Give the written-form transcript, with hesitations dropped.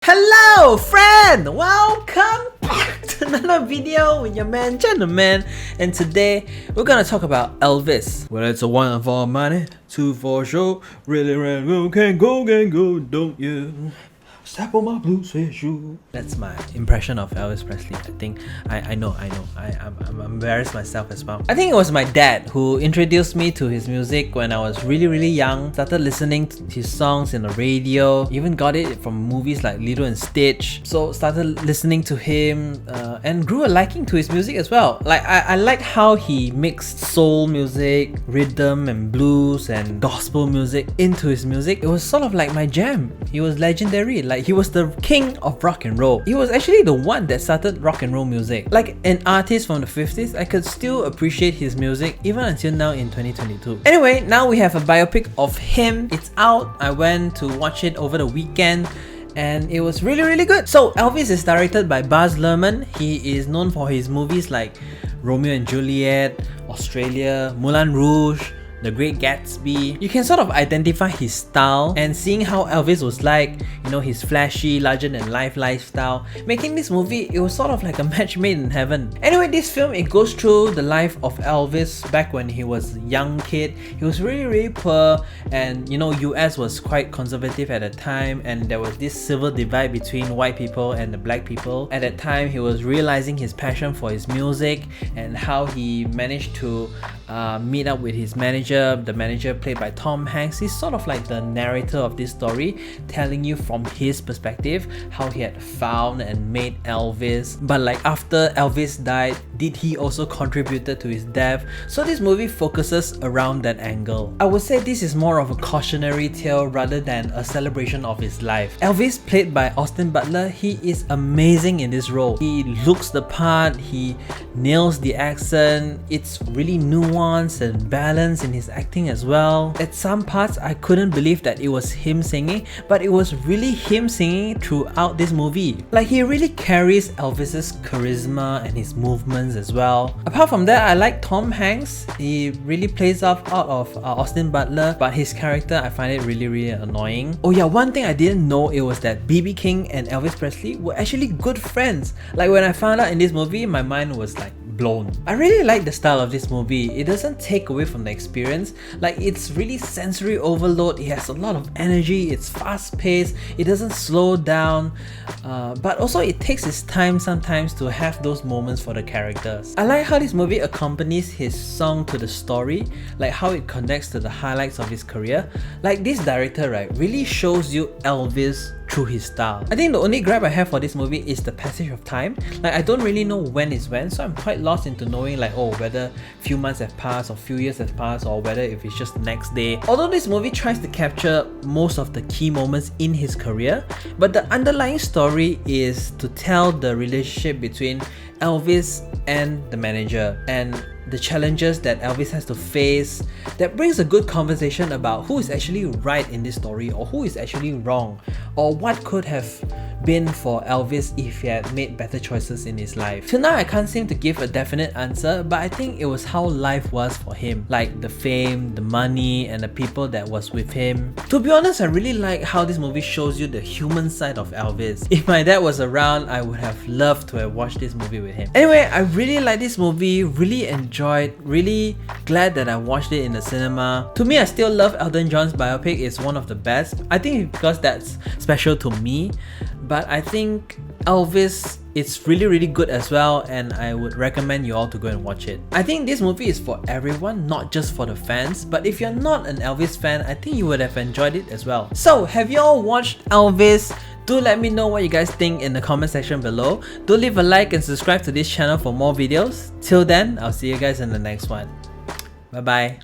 Hello friend! Welcome back to another video with your man Gentleman, and today we're gonna talk about Elvis. Well, it's a one for money, two for show, really can go, don't you? Step on my blue suede shoe. That's my impression of Elvis Presley. I think I'm embarrassed myself as well. I think it was my dad who introduced me to his music when I was really young. Started listening to his songs in the radio, even got it from movies like Lilo and Stitch. So started listening to him and grew a liking to his music as well. Like I liked how he mixed soul music, rhythm and blues and gospel music into his music. It was sort of like my jam. He was legendary. Like he was the king of rock and roll. He was actually the one that started rock and roll music. Like an artist from the 50s, I could still appreciate his music even until now in 2022. Anyway, now we have a biopic of him. It's out. I went to watch it over the weekend and it was really good. So Elvis is directed by Baz Luhrmann. He is known for his movies like Romeo and Juliet, Australia, Moulin Rouge, The Great Gatsby. You can sort of identify his style, and seeing how Elvis was like, you know, his flashy, larger-than-life lifestyle. Making this movie, it was sort of like a match made in heaven. Anyway, this film, it goes through the life of Elvis back when he was a young kid. He was really poor, and you know, US was quite conservative at the time, and there was this civil divide between white people and the black people. At that time, he was realizing his passion for his music and how he managed to meet up with his manager. The manager played by Tom Hanks. He's sort of like the narrator of this story, telling you from his perspective how he had found and made Elvis. But like after Elvis died, did he also contributed to his death? So this movie focuses around that angle. I would say this is more of a cautionary tale rather than a celebration of his life. Elvis, played by Austin Butler, he is amazing in this role. He looks the part, he nails the accent. It's really nuanced and balanced in his acting as well. At some parts, I couldn't believe that it was him singing, but it was really him singing throughout this movie. Like he really carries Elvis's charisma and his movements as well. Apart from that, I like Tom Hanks. He really plays off out of Austin Butler, but his character, I find it really annoying. Oh yeah, one thing I didn't know, it was that B.B. King and Elvis Presley were actually good friends. Like when I found out in this movie, my mind was like blown. I really like the style of this movie. It doesn't take away from the experience. Like it's really sensory overload. It has a lot of energy. It's fast paced. It doesn't slow down, but also it takes its time sometimes to have those moments for the characters. I like how this movie accompanies his song to the story, like how it connects to the highlights of his career. Like this director, right, really shows you Elvis through his style. I think the only gripe I have for this movie is the passage of time. Like I don't really know when is when, so I'm quite lost into knowing like, oh, whether few months have passed or few years have passed, or whether if it's just the next day. Although this movie tries to capture most of the key moments in his career, but the underlying story is to tell the relationship between Elvis and the manager and the challenges that Elvis has to face. That brings a good conversation about who is actually right in this story, or who is actually wrong, or what could have been for Elvis if he had made better choices in his life. Till now, I can't seem to give a definite answer, but I think it was how life was for him. Like the fame, the money, and the people that was with him. To be honest, I really like how this movie shows you the human side of Elvis. If my dad was around, I would have loved to have watched this movie with him. Anyway, I really like this movie, really enjoyed, really glad that I watched it in the cinema. To me, I still love Elton John's biopic. It's one of the best. I think because that's special to me. But I think Elvis, it's really good as well, and I would recommend you all to go and watch it. I think this movie is for everyone, not just for the fans, but if you're not an Elvis fan, I think you would have enjoyed it as well. So, have you all watched Elvis? Do let me know what you guys think in the comment section below. Do leave a like and subscribe to this channel for more videos. Till then, I'll see you guys in the next one. Bye bye.